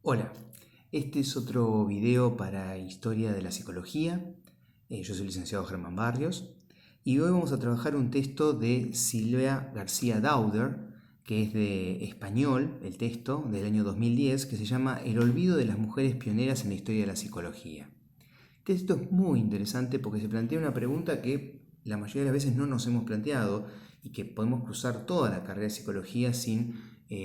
Hola, este es otro video para Historia de la Psicología. Yo soy el licenciado Germán Barrios y hoy vamos a trabajar un texto de Silvia García Dauder, que es de español, el texto del año 2010, que se llama El olvido de las mujeres pioneras en la historia de la psicología. Este texto es muy interesante porque se plantea una pregunta que la mayoría de las veces no nos hemos planteado y que podemos cruzar toda la carrera de psicología sin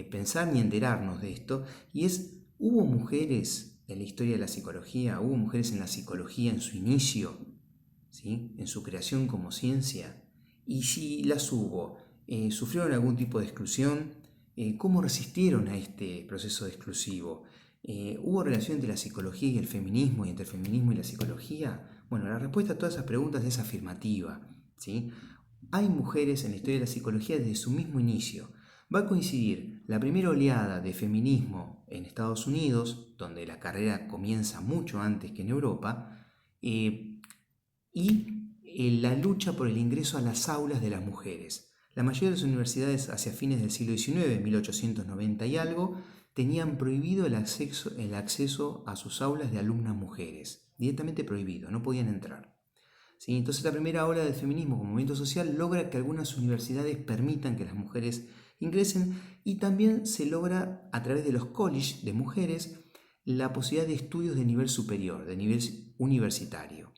pensar ni enterarnos de esto, y es: ¿hubo mujeres en la historia de la psicología? ¿Hubo mujeres en la psicología en su inicio? ¿Sí? En su creación como ciencia. Y si las hubo, ¿sufrieron algún tipo de exclusión? ¿Cómo resistieron a este proceso exclusivo? ¿Hubo relación entre la psicología y el feminismo, y entre el feminismo y la psicología? Bueno, la respuesta a todas esas preguntas es afirmativa, ¿sí? Hay mujeres en la historia de la psicología desde su mismo inicio. Va a coincidir la primera oleada de feminismo en Estados Unidos, donde la carrera comienza mucho antes que en Europa, y la lucha por el ingreso a las aulas de las mujeres. La mayoría de las universidades hacia fines del siglo XIX, 1890 y algo, tenían prohibido el acceso a sus aulas de alumnas mujeres. Directamente prohibido, no podían entrar. ¿Sí? Entonces la primera ola del feminismo como movimiento social logra que algunas universidades permitan que las mujeres ingresen, y también se logra a través de los colleges de mujeres la posibilidad de estudios de nivel superior, de nivel universitario.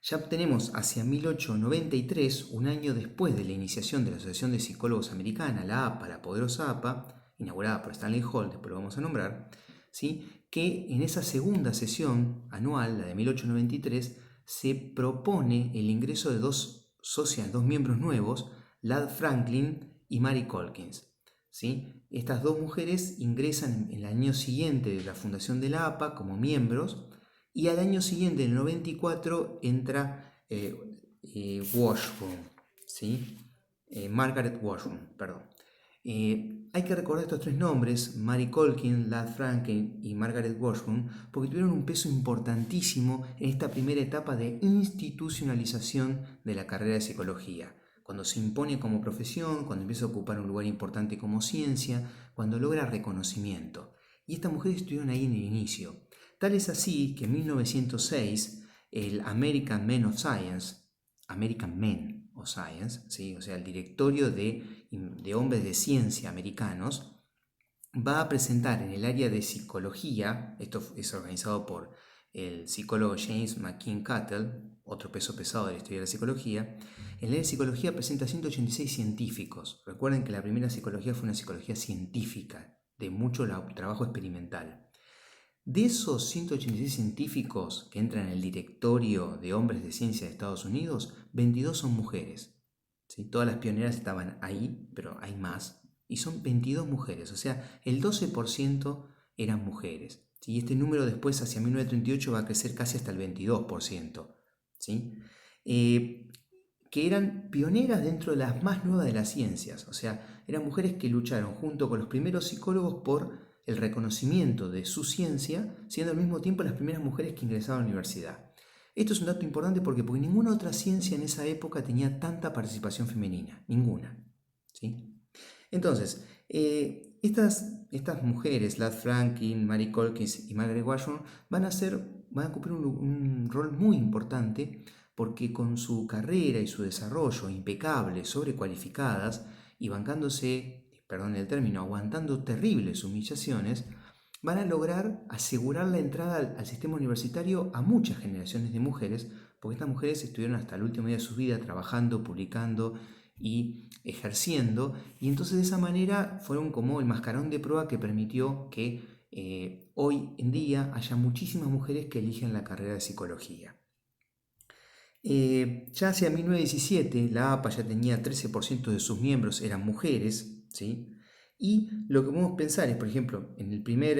Ya tenemos hacia 1893, un año después de la iniciación de la Asociación de Psicólogos Americana, la APA, la poderosa APA, inaugurada por Stanley Hall, después lo vamos a nombrar, ¿sí? Que en esa segunda sesión anual, la de 1893, se propone el ingreso de dos socias, dos miembros nuevos, Ladd Franklin y Mary Colkins. ¿Sí? Estas dos mujeres ingresan en el año siguiente de la fundación de la APA como miembros, y al año siguiente, en el 94, entra Washburn, ¿sí? Margaret Washburn, perdón. Hay que recordar estos tres nombres: Mary Colkin, Ladd Franklin y Margaret Washburn, porque tuvieron un peso importantísimo en esta primera etapa de institucionalización de la carrera de psicología, cuando se impone como profesión, cuando empieza a ocupar un lugar importante como ciencia, cuando logra reconocimiento. Y estas mujeres estuvieron ahí en el inicio. Tal es así que en 1906 el American Men of Science, ¿sí? O sea, el directorio de hombres de ciencia americanos, va a presentar en el área de psicología, esto es organizado por el psicólogo James McKean Cattell, otro peso pesado de la historia de la psicología. En el área de psicología presenta 186 científicos. Recuerden que la primera psicología fue una psicología científica, de mucho trabajo experimental. De esos 186 científicos que entran en el directorio de hombres de ciencia de Estados Unidos, 22 son mujeres. ¿Sí? Todas las pioneras estaban ahí, pero hay más, y son 22 mujeres, o sea, el 12% eran mujeres. ¿Sí? Y este número después, hacia 1938, va a crecer casi hasta el 22%. ¿Sí? Que eran pioneras dentro de las más nuevas de las ciencias, o sea, eran mujeres que lucharon junto con los primeros psicólogos por el reconocimiento de su ciencia, siendo al mismo tiempo las primeras mujeres que ingresaban a la universidad. Esto es un dato importante porque ninguna otra ciencia en esa época tenía tanta participación femenina, ninguna. ¿Sí? Entonces, estas mujeres, Ladd Franklin, Mary Colkins y Margaret Washburn, van a cumplir un rol muy importante, porque con su carrera y su desarrollo impecable, sobrecualificadas y bancándose, perdón el término, aguantando terribles humillaciones, van a lograr asegurar la entrada al sistema universitario a muchas generaciones de mujeres, porque estas mujeres estuvieron hasta el último día de su vida trabajando, publicando y ejerciendo, y entonces de esa manera fueron como el mascarón de prueba que permitió que hoy en día haya muchísimas mujeres que eligen la carrera de psicología. Ya hacia 1917 la APA ya tenía 13% de sus miembros eran mujeres, ¿sí? Y lo que podemos pensar es, por ejemplo, en el primer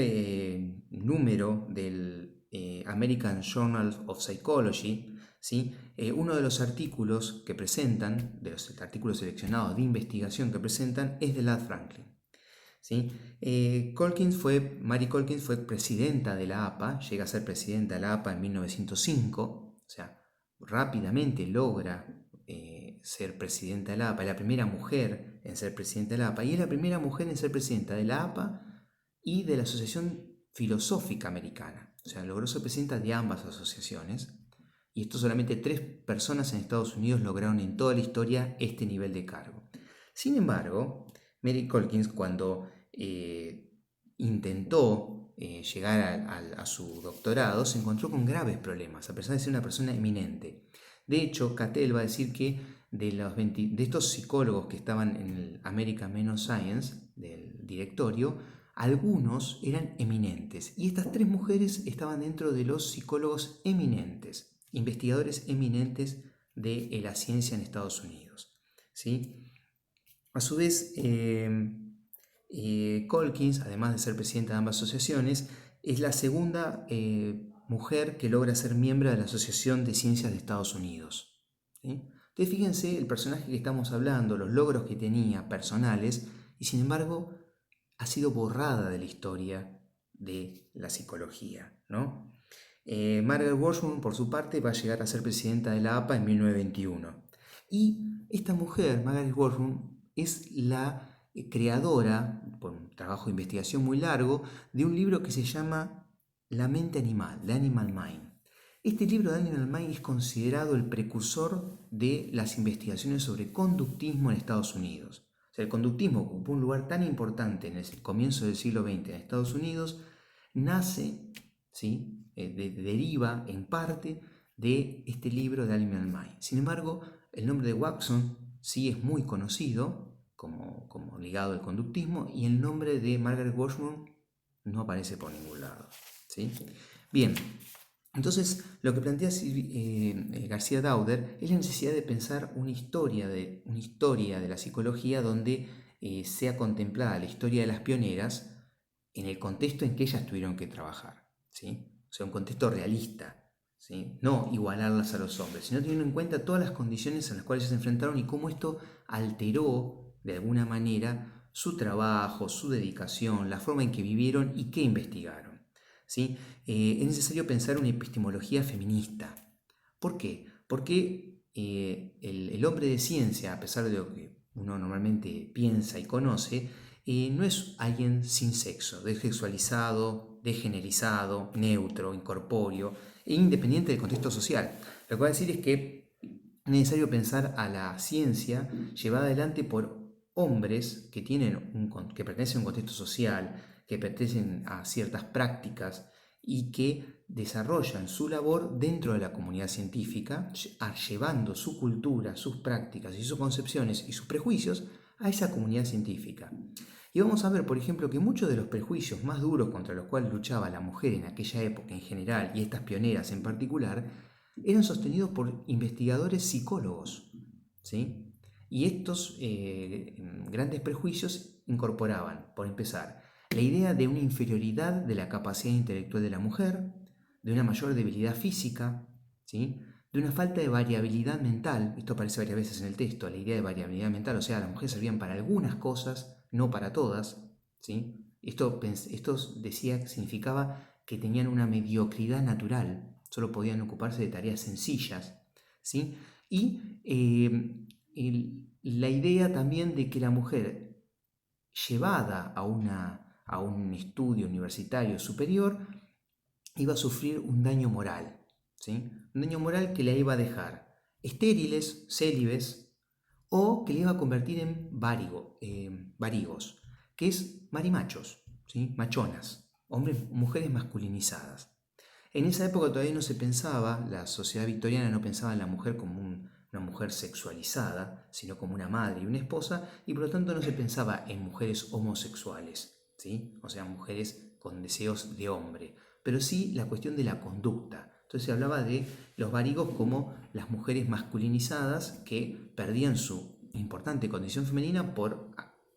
número del American Journal of Psychology, ¿sí? Uno de los artículos que presentan, de los artículos seleccionados de investigación que presentan, es de Ladd Franklin. ¿Sí? Mary Colkins fue presidenta de la APA, llega a ser presidenta de la APA en 1905, o sea, rápidamente logra ser presidenta de la APA, es la primera mujer en ser presidenta de la APA, y es la primera mujer en ser presidenta de la APA y de la Asociación Filosófica Americana. O sea, logró ser presidenta de ambas asociaciones. Y esto solamente 3 personas en Estados Unidos lograron en toda la historia este nivel de cargo. Sin embargo, Mary Calkins, cuando intentó llegar a su doctorado, se encontró con graves problemas, a pesar de ser una persona eminente. De hecho, Cattell va a decir que de estos psicólogos que estaban en el American Men of Science, del directorio, algunos eran eminentes. Y estas 3 mujeres estaban dentro de los psicólogos eminentes, investigadores eminentes de la ciencia en Estados Unidos. ¿Sí? A su vez, Calkins, además de ser presidenta de ambas asociaciones, es la segunda mujer que logra ser miembro de la Asociación de Ciencias de Estados Unidos. ¿Sí? Entonces fíjense el personaje que estamos hablando, los logros que tenía personales, y sin embargo ha sido borrada de la historia de la psicología, ¿no? Margaret Washburn, por su parte, va a llegar a ser presidenta de la APA en 1921. Y esta mujer, Margaret Washburn, es la creadora, por un trabajo de investigación muy largo, de un libro que se llama La mente animal, The Animal Mind. Este libro de Animal Mind es considerado el precursor de las investigaciones sobre conductismo en Estados Unidos. O sea, el conductismo ocupó un lugar tan importante en el comienzo del siglo XX en Estados Unidos, nace, ¿sí? Deriva en parte de este libro de Animal Mind. Sin embargo, el nombre de Watson sí es muy conocido como ligado al conductismo, y el nombre de Margaret Washburn no aparece por ningún lado, ¿sí? Bien, entonces lo que plantea García Dauder es la necesidad de pensar una historia de la psicología donde sea contemplada la historia de las pioneras en el contexto en que ellas tuvieron que trabajar, ¿sí? O sea, un contexto realista, ¿sí? No igualarlas a los hombres, sino teniendo en cuenta todas las condiciones en las cuales se enfrentaron y cómo esto alteró de alguna manera su trabajo, su dedicación, la forma en que vivieron y qué investigaron, ¿sí? Es necesario pensar una epistemología feminista. ¿Por qué? Porque el hombre de ciencia, a pesar de lo que uno normalmente piensa y conoce, no es alguien sin sexo, desexualizado, degenerizado, neutro, incorpóreo e independiente del contexto social. Lo que va a decir es que es necesario pensar a la ciencia llevada adelante por hombres que pertenecen a un contexto social, que pertenecen a ciertas prácticas y que desarrollan su labor dentro de la comunidad científica, llevando su cultura, sus prácticas y sus concepciones y sus prejuicios a esa comunidad científica. Y vamos a ver, por ejemplo, que muchos de los prejuicios más duros contra los cuales luchaba la mujer en aquella época en general, y estas pioneras en particular, eran sostenidos por investigadores psicólogos, ¿sí? Y estos grandes prejuicios incorporaban, por empezar, la idea de una inferioridad de la capacidad intelectual de la mujer, de una mayor debilidad física, ¿sí? De una falta de variabilidad mental. Esto aparece varias veces en el texto, la idea de variabilidad mental, o sea, las mujeres servían para algunas cosas, no para todas, ¿sí? Esto decía que significaba que tenían una mediocridad natural, solo podían ocuparse de tareas sencillas, ¿sí? Y la idea también de que la mujer llevada a un estudio universitario superior iba a sufrir un daño moral, ¿sí? Un daño moral que la iba a dejar estériles, célibes, o que le iba a convertir en varigos, que es marimachos, ¿sí? Machonas, mujeres masculinizadas. En esa época todavía no se pensaba, la sociedad victoriana no pensaba en la mujer como una mujer sexualizada, sino como una madre y una esposa, y por lo tanto no se pensaba en mujeres homosexuales, ¿sí? O sea, mujeres con deseos de hombre, pero sí la cuestión de la conducta. Entonces se hablaba de los varigos como las mujeres masculinizadas que perdían su importante condición femenina por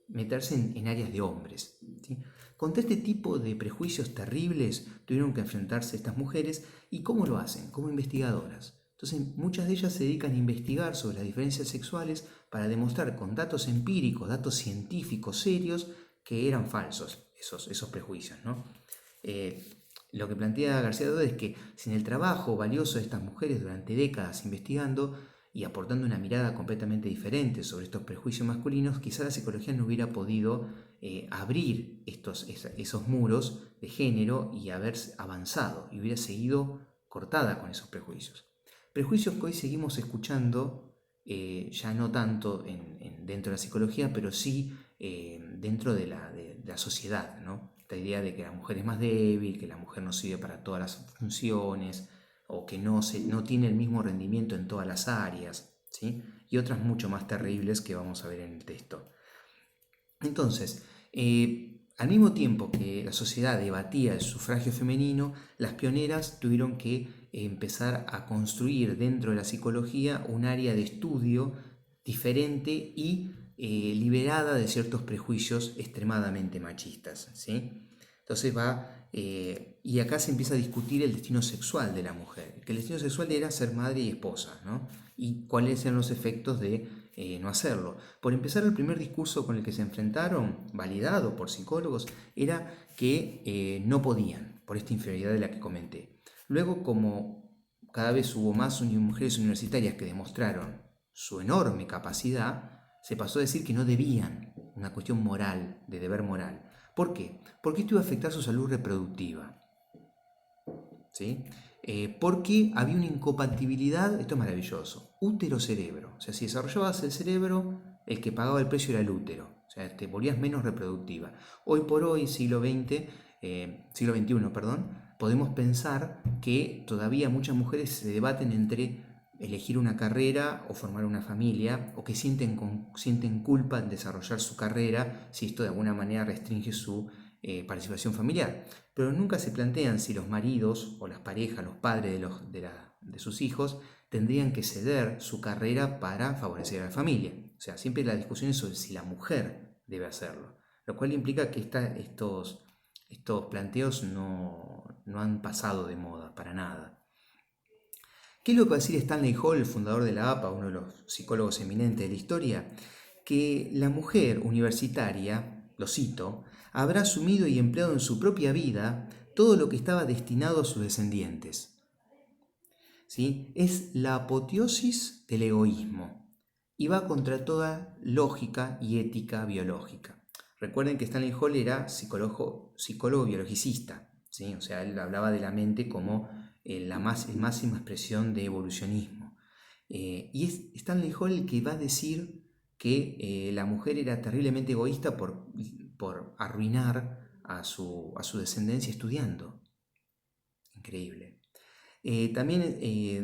meterse en áreas de hombres, ¿sí? Contra este tipo de prejuicios terribles tuvieron que enfrentarse estas mujeres. ¿Y cómo lo hacen? Como investigadoras. Entonces muchas de ellas se dedican a investigar sobre las diferencias sexuales para demostrar con datos empíricos, datos científicos serios, que eran falsos esos prejuicios, ¿no? Lo que plantea García Dauder es que sin el trabajo valioso de estas mujeres durante décadas investigando, y aportando una mirada completamente diferente sobre estos prejuicios masculinos, quizá la psicología no hubiera podido abrir esos muros de género y haber avanzado, y hubiera seguido cortada con esos prejuicios. Prejuicios que hoy seguimos escuchando, ya no tanto dentro de la psicología, pero sí dentro de la sociedad, ¿no? Esta idea de que la mujer es más débil, que la mujer no sirve para todas las funciones, o que no tiene el mismo rendimiento en todas las áreas, ¿sí? Y otras mucho más terribles que vamos a ver en el texto. Entonces, al mismo tiempo que la sociedad debatía el sufragio femenino, las pioneras tuvieron que empezar a construir dentro de la psicología un área de estudio diferente y liberada de ciertos prejuicios extremadamente machistas, ¿sí? Entonces y acá se empieza a discutir el destino sexual de la mujer, que el destino sexual era ser madre y esposa, ¿no? Y cuáles eran los efectos de no hacerlo. Por empezar, el primer discurso con el que se enfrentaron, validado por psicólogos, era que no podían, por esta inferioridad de la que comenté. Luego, como cada vez hubo más mujeres universitarias que demostraron su enorme capacidad, se pasó a decir que no debían, una cuestión moral, de deber moral. ¿Por qué? Porque esto iba a afectar su salud reproductiva, ¿sí? Porque había una incompatibilidad, esto es maravilloso, útero-cerebro. O sea, si desarrollabas el cerebro, el que pagaba el precio era el útero. O sea, te volvías menos reproductiva. Hoy por hoy, siglo XXI, podemos pensar que todavía muchas mujeres se debaten entre elegir una carrera o formar una familia, o que sienten culpa en desarrollar su carrera si esto de alguna manera restringe su participación familiar. Pero nunca se plantean si los maridos o las parejas, los padres de sus hijos, tendrían que ceder su carrera para favorecer a la familia. O sea, siempre la discusión es sobre si la mujer debe hacerlo, lo cual implica que estos planteos no han pasado de moda para nada. ¿Qué es lo que va a decir Stanley Hall, el fundador de la APA, uno de los psicólogos eminentes de la historia? Que la mujer universitaria, lo cito, habrá asumido y empleado en su propia vida todo lo que estaba destinado a sus descendientes. ¿Sí? Es la apoteosis del egoísmo y va contra toda lógica y ética biológica. Recuerden que Stanley Hall era psicólogo biologicista, ¿sí? O sea, él hablaba de la mente como la máxima expresión de evolucionismo. Y es Stanley Hall el que va a decir que la mujer era terriblemente egoísta por arruinar a su descendencia estudiando. Increíble. También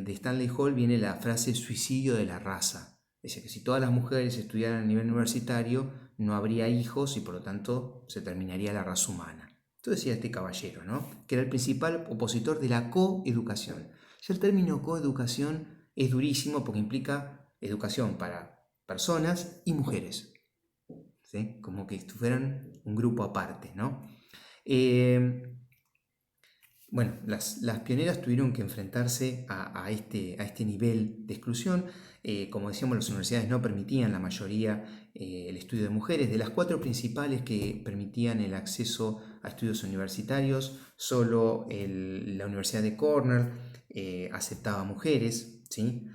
de Stanley Hall viene la frase suicidio de la raza. Dice que si todas las mujeres estudiaran a nivel universitario, no habría hijos y por lo tanto se terminaría la raza humana. Esto decía este caballero, ¿no? Que era el principal opositor de la coeducación. Ya el término coeducación es durísimo porque implica educación para personas y mujeres, ¿sí? Como que fueran un grupo aparte, ¿no? Bueno, las pioneras tuvieron que enfrentarse a este nivel de exclusión. Como decíamos, las universidades no permitían la mayoría el estudio de mujeres. De las 4 principales que permitían el acceso a estudios universitarios, solo la Universidad de Cornell aceptaba mujeres, ¿sí?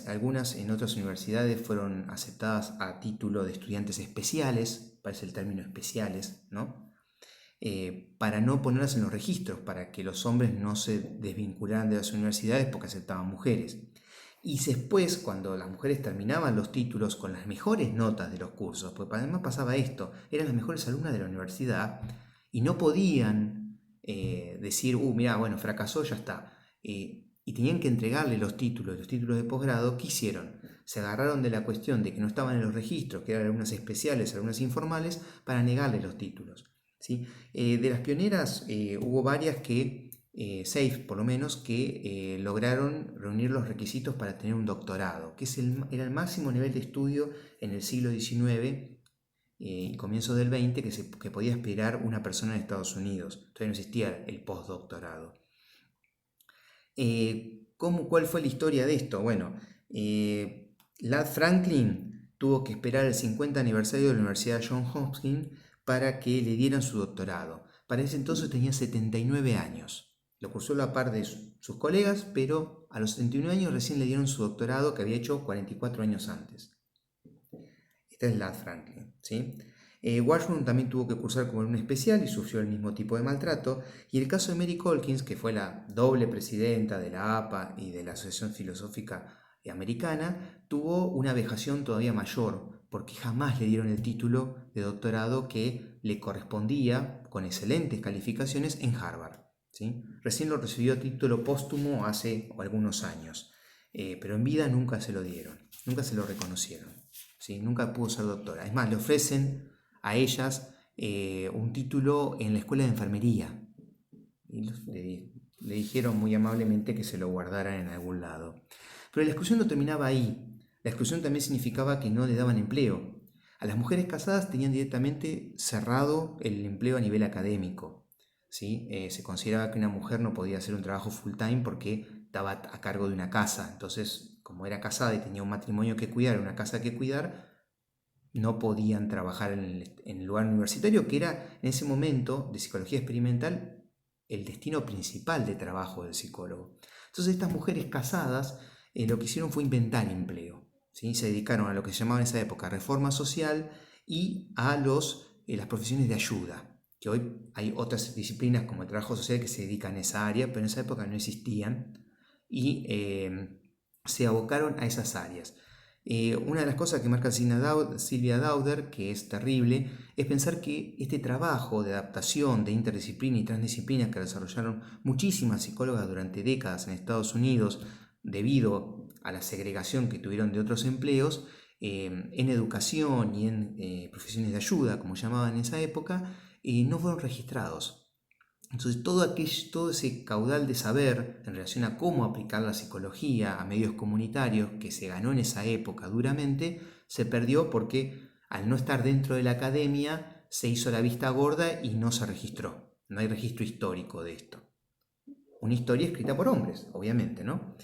Algunas en otras universidades fueron aceptadas a título de estudiantes especiales, parece el término especiales, ¿no? Para no ponerlas en los registros, para que los hombres no se desvincularan de las universidades porque aceptaban mujeres. Y después, cuando las mujeres terminaban los títulos con las mejores notas de los cursos, porque además pasaba esto, eran las mejores alumnas de la universidad y no podían decir, mira, bueno, fracasó, ya está. Y tenían que entregarle los títulos de posgrado. ¿Qué hicieron? Se agarraron de la cuestión de que no estaban en los registros, que eran alumnas especiales, alumnas informales, para negarle los títulos. ¿Sí? De las pioneras hubo varias que, 6 por lo menos, que lograron reunir los requisitos para tener un doctorado, que era el máximo nivel de estudio en el siglo XIX y comienzos del XX que podía aspirar una persona en Estados Unidos. Todavía no existía el postdoctorado. ¿Cuál fue la historia de esto? Bueno, Lad Franklin tuvo que esperar el 50 aniversario de la Universidad Johns Hopkins para que le dieran su doctorado. Para ese entonces tenía 79 años. Lo cursó a la par de sus colegas, pero a los 71 años recién le dieron su doctorado que había hecho 44 años antes. Esta es la Franklin, ¿sí? Washburn también tuvo que cursar como alumna especial y sufrió el mismo tipo de maltrato. Y el caso de Mary Colkins, que fue la doble presidenta de la APA y de la Asociación Filosófica Americana, tuvo una vejación todavía mayor, porque jamás le dieron el título de doctorado que le correspondía con excelentes calificaciones en Harvard, ¿sí? Recién lo recibió a título póstumo hace algunos años, pero en vida nunca se lo dieron, nunca se lo reconocieron. ¿Sí? Nunca pudo ser doctora. Es más, le ofrecen a ellas un título en la escuela de enfermería. Y le dijeron muy amablemente que se lo guardaran en algún lado. Pero la exclusión no terminaba ahí. La exclusión también significaba que no le daban empleo. A las mujeres casadas tenían directamente cerrado el empleo a nivel académico. ¿Sí? Se consideraba que una mujer no podía hacer un trabajo full time porque estaba a cargo de una casa. Entonces, como era casada y tenía un matrimonio que cuidar, una casa que cuidar, no podían trabajar en el lugar universitario, que era en ese momento de psicología experimental el destino principal de trabajo del psicólogo. Entonces estas mujeres casadas lo que hicieron fue inventar empleo, ¿sí? Se dedicaron a lo que se llamaba en esa época reforma social y a las profesiones de ayuda, que hoy hay otras disciplinas como el trabajo social que se dedican a esa área, pero en esa época no existían y se abocaron a esas áreas. Una de las cosas que marca Silvia Dauder, que es terrible, es pensar que este trabajo de adaptación, de interdisciplina y transdisciplina que desarrollaron muchísimas psicólogas durante décadas en Estados Unidos, debido a la segregación que tuvieron de otros empleos, en educación y en profesiones de ayuda, como llamaban en esa época, no fueron registrados. Entonces todo ese caudal de saber en relación a cómo aplicar la psicología a medios comunitarios que se ganó en esa época duramente, se perdió porque al no estar dentro de la academia se hizo la vista gorda y no se registró. No hay registro histórico de esto. Una historia escrita por hombres, obviamente, ¿no?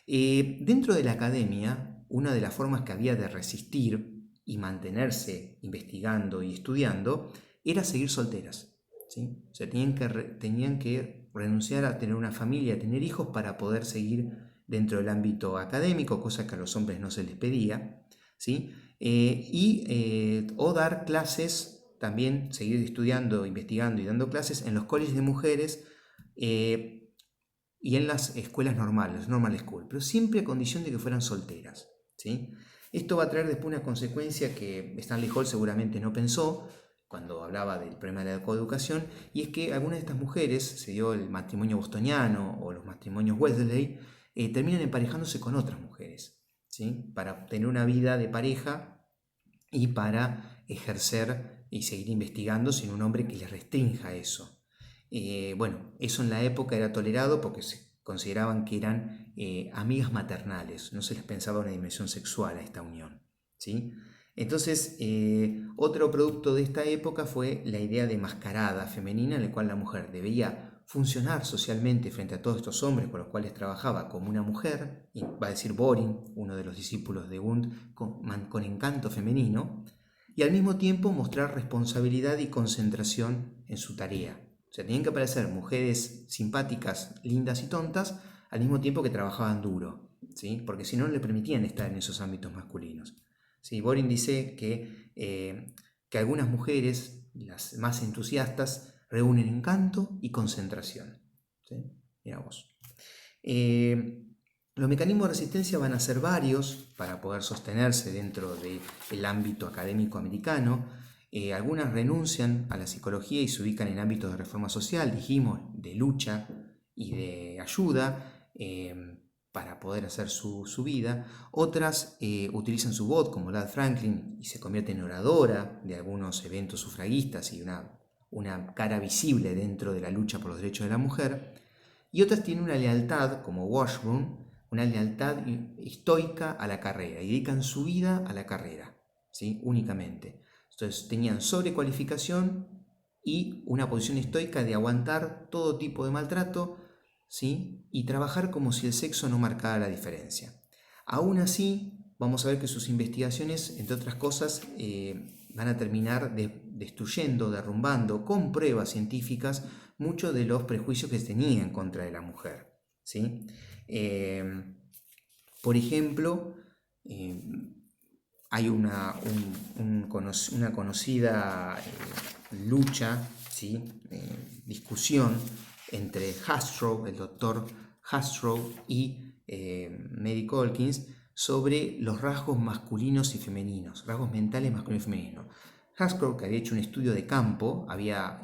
Dentro de la academia, una de las formas que había de resistir y mantenerse investigando y estudiando era seguir solteras. ¿Sí? O sea, tenían que renunciar a tener una familia, a tener hijos para poder seguir dentro del ámbito académico, cosa que a los hombres no se les pedía, ¿sí? O dar clases, también seguir estudiando, investigando y dando clases en los colegios de mujeres y en las escuelas normales, normal school, pero siempre a condición de que fueran solteras, ¿sí? Esto va a traer después una consecuencia que Stanley Hall seguramente no pensó cuando hablaba del problema de la coeducación, y es que algunas de estas mujeres, se dio el matrimonio bostoniano o los matrimonios Wesley, terminan emparejándose con otras mujeres, ¿sí? Para tener una vida de pareja y para ejercer y seguir investigando sin un hombre que les restrinja eso. Bueno, eso en la época era tolerado porque se consideraban que eran amigas maternales, no se les pensaba una dimensión sexual a esta unión, ¿sí? Entonces, otro producto de esta época fue la idea de mascarada femenina, en la cual la mujer debía funcionar socialmente frente a todos estos hombres con los cuales trabajaba como una mujer, y va a decir Boring, uno de los discípulos de Wundt, con encanto femenino, y al mismo tiempo mostrar responsabilidad y concentración en su tarea. O sea, tenían que parecer mujeres simpáticas, lindas y tontas, al mismo tiempo que trabajaban duro, ¿sí? Porque si no, no le permitían estar en esos ámbitos masculinos. ¿Sí? Boring dice que algunas mujeres, las más entusiastas, reúnen encanto y concentración. ¿Sí? Mira vos. Los mecanismos de resistencia van a ser varios para poder sostenerse dentro del ámbito académico americano. Algunas renuncian a la psicología y se ubican en ámbitos de reforma social, dijimos, de lucha y de ayuda para poder hacer su vida. Otras utilizan su voz, como Lad Franklin, y se convierte en oradora de algunos eventos sufragistas y una cara visible dentro de la lucha por los derechos de la mujer. Y otras tienen una lealtad, como Washburn, una lealtad estoica a la carrera, y dedican su vida a la carrera, ¿sí? Únicamente. Entonces tenían sobrecualificación y una posición estoica de aguantar todo tipo de maltrato, ¿sí? Y trabajar como si el sexo no marcara la diferencia. Aún así, vamos a ver que sus investigaciones, entre otras cosas, van a terminar destruyendo, derrumbando con pruebas científicas muchos de los prejuicios que se tenían en contra de la mujer, ¿sí? Por ejemplo, hay una conocida lucha, ¿sí? Discusión entre Hastrow, el doctor Hastrow, y Mary Colkins sobre los rasgos masculinos y femeninos, rasgos mentales masculinos y femeninos. Hastrow, que había hecho un estudio de campo, había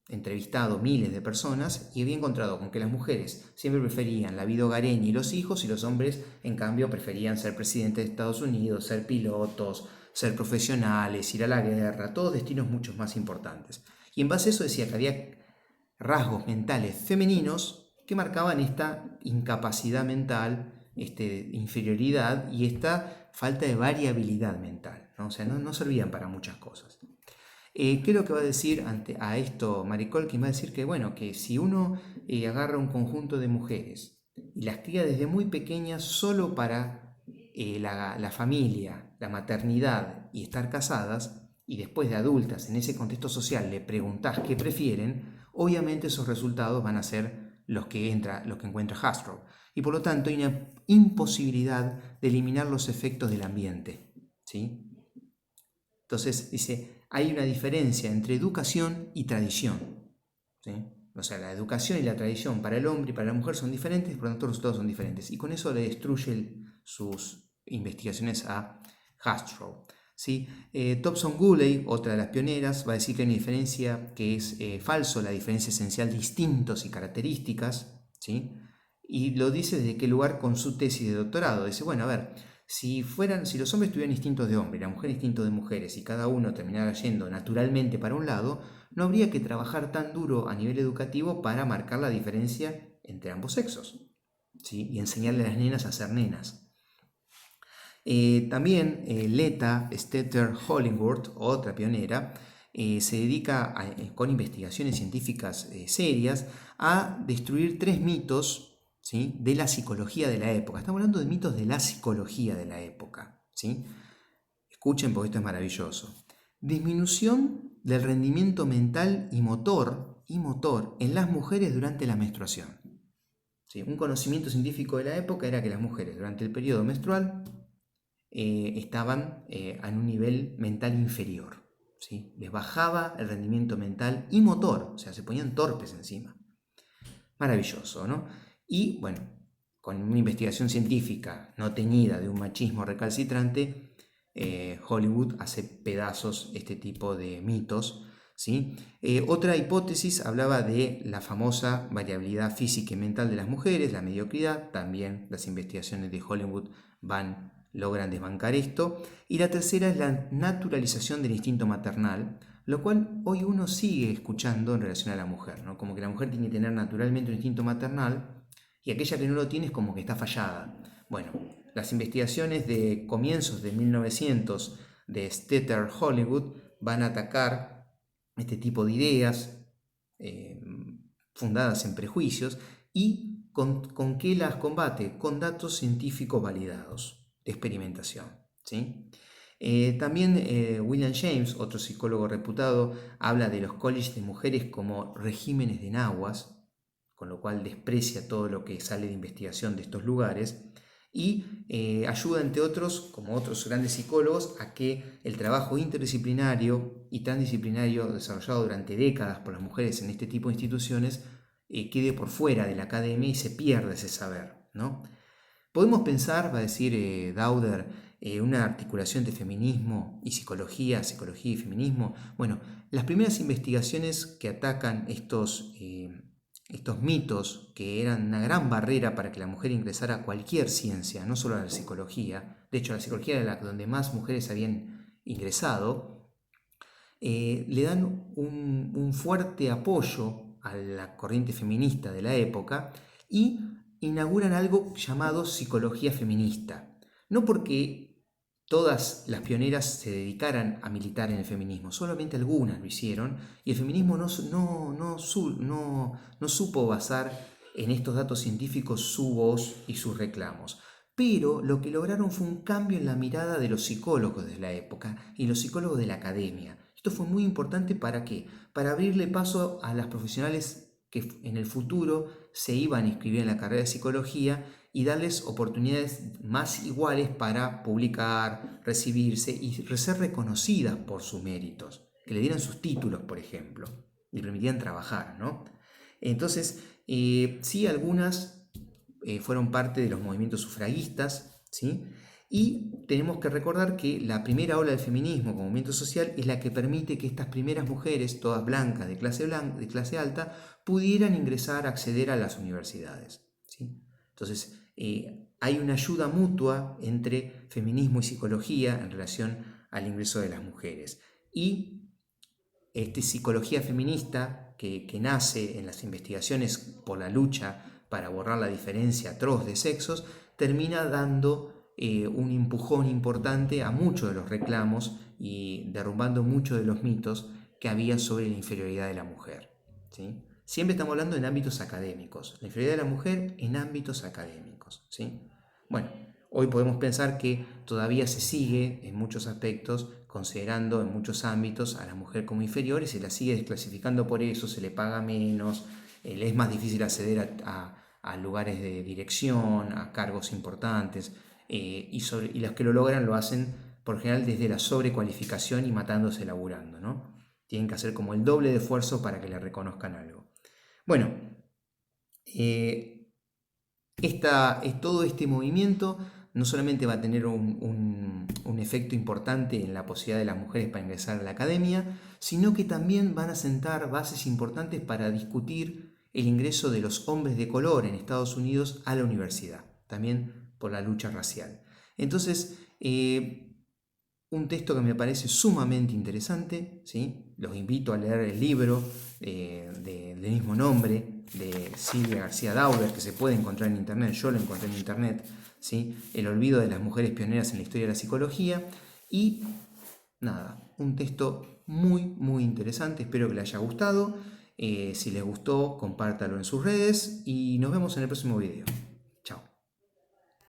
entrevistado miles de personas y había encontrado con que las mujeres siempre preferían la vida hogareña y los hijos, y los hombres en cambio preferían ser presidentes de Estados Unidos, ser pilotos, ser profesionales, ir a la guerra, todos destinos mucho más importantes. Y en base a eso decía que había rasgos mentales femeninos que marcaban esta incapacidad mental, inferioridad y esta falta de variabilidad mental, ¿no? O sea, no servían para muchas cosas. ¿Qué es lo que va a decir a esto Mary Colkins? Va a decir que, bueno, que si uno agarra un conjunto de mujeres y las cría desde muy pequeñas solo para la familia, la maternidad y estar casadas, y después de adultas en ese contexto social le preguntás qué prefieren, obviamente esos resultados van a ser los que encuentra Hastrow. Y por lo tanto hay una imposibilidad de eliminar los efectos del ambiente, ¿sí? Entonces dice, hay una diferencia entre educación y tradición, ¿sí? O sea, la educación y la tradición para el hombre y para la mujer son diferentes, por lo tanto los resultados son diferentes. Y con eso le destruye sus investigaciones a Hastrow, ¿sí? Thompson Gooley, otra de las pioneras, va a decir que hay una diferencia que es falso, la diferencia esencial de instintos y características, ¿sí? Y lo dice desde qué lugar con su tesis de doctorado. Dice, bueno, a ver, si los hombres tuvieran instintos de hombre y la mujer instintos de mujeres y cada uno terminara yendo naturalmente para un lado, no habría que trabajar tan duro a nivel educativo para marcar la diferencia entre ambos sexos, ¿sí? Y enseñarle a las nenas a ser nenas. También Leta Stetter Hollingworth, otra pionera, se dedica con investigaciones científicas serias a destruir 3 mitos, ¿sí? De la psicología de la época. Estamos hablando de mitos de la psicología de la época, ¿sí? Escuchen porque esto es maravilloso. Disminución del rendimiento mental y motor en las mujeres durante la menstruación, ¿sí? Un conocimiento científico de la época era que las mujeres durante el periodo menstrual estaban en un nivel mental inferior, ¿sí? Les bajaba el rendimiento mental y motor, o sea, se ponían torpes encima. Maravilloso, ¿no? Y bueno, con una investigación científica no teñida de un machismo recalcitrante, Hollywood hace pedazos este tipo de mitos, ¿sí? Otra hipótesis hablaba de la famosa variabilidad física y mental de las mujeres, la mediocridad. También las investigaciones de Hollywood logran desbancar esto. Y la tercera es la naturalización del instinto maternal, lo cual hoy uno sigue escuchando en relación a la mujer, ¿no? Como que la mujer tiene que tener naturalmente un instinto maternal y aquella que no lo tiene es como que está fallada. Bueno, las investigaciones de comienzos de 1900 de Stetter Hollywood van a atacar este tipo de ideas fundadas en prejuicios y con qué las combate, con datos científicos validados de experimentación, ¿sí? También William James, otro psicólogo reputado, habla de los colleges de mujeres como regímenes de nahuas, con lo cual desprecia todo lo que sale de investigación de estos lugares y ayuda, entre otros, como otros grandes psicólogos, a que el trabajo interdisciplinario y transdisciplinario desarrollado durante décadas por las mujeres en este tipo de instituciones quede por fuera de la academia y se pierda ese saber, ¿no? Podemos pensar, va a decir Dauder, una articulación de feminismo y psicología y feminismo. Bueno, las primeras investigaciones que atacan estos mitos, que eran una gran barrera para que la mujer ingresara a cualquier ciencia, no solo a la psicología, de hecho la psicología era donde más mujeres habían ingresado, le dan un fuerte apoyo a la corriente feminista de la época y inauguran algo llamado psicología feminista. No porque todas las pioneras se dedicaran a militar en el feminismo, solamente algunas lo hicieron, y el feminismo no supo basar en estos datos científicos su voz y sus reclamos. Pero lo que lograron fue un cambio en la mirada de los psicólogos de la época y los psicólogos de la academia. Esto fue muy importante ¿para qué? Para abrirle paso a las profesionales que en el futuro se iban a inscribir en la carrera de psicología y darles oportunidades más iguales para publicar, recibirse y ser reconocidas por sus méritos, que le dieran sus títulos, por ejemplo, y permitían trabajar, ¿no? Entonces, sí, algunas fueron parte de los movimientos sufragistas, ¿sí? Y tenemos que recordar que la primera ola del feminismo como movimiento social es la que permite que estas primeras mujeres, todas blancas, de clase alta, pudieran ingresar, acceder a las universidades, ¿sí? Entonces, hay una ayuda mutua entre feminismo y psicología en relación al ingreso de las mujeres. Y psicología feminista que nace en las investigaciones por la lucha para borrar la diferencia atroz de sexos, termina dando un empujón importante a muchos de los reclamos y derrumbando muchos de los mitos que había sobre la inferioridad de la mujer, ¿sí? Siempre estamos hablando en ámbitos académicos, la inferioridad de la mujer en ámbitos académicos, ¿sí? Bueno, hoy podemos pensar que todavía se sigue en muchos aspectos considerando en muchos ámbitos a la mujer como inferior y se la sigue desclasificando por eso, se le paga menos, le es más difícil acceder a lugares de dirección, a cargos importantes, y los que lo logran lo hacen por general desde la sobrecualificación y matándose laburando, ¿no? Tienen que hacer como el doble de esfuerzo para que le reconozcan algo. Bueno, todo este movimiento no solamente va a tener un efecto importante en la posibilidad de las mujeres para ingresar a la academia, sino que también van a sentar bases importantes para discutir el ingreso de los hombres de color en Estados Unidos a la universidad, también por la lucha racial. Entonces, un texto que me parece sumamente interesante, ¿sí? Los invito a leer el libro del mismo nombre de Silvia García Dauber, que se puede encontrar en internet, yo lo encontré en internet, ¿sí? El olvido de las mujeres pioneras en la historia de la psicología. Y nada, un texto muy, muy interesante, espero que les haya gustado. Si les gustó, compártalo en sus redes y nos vemos en el próximo video.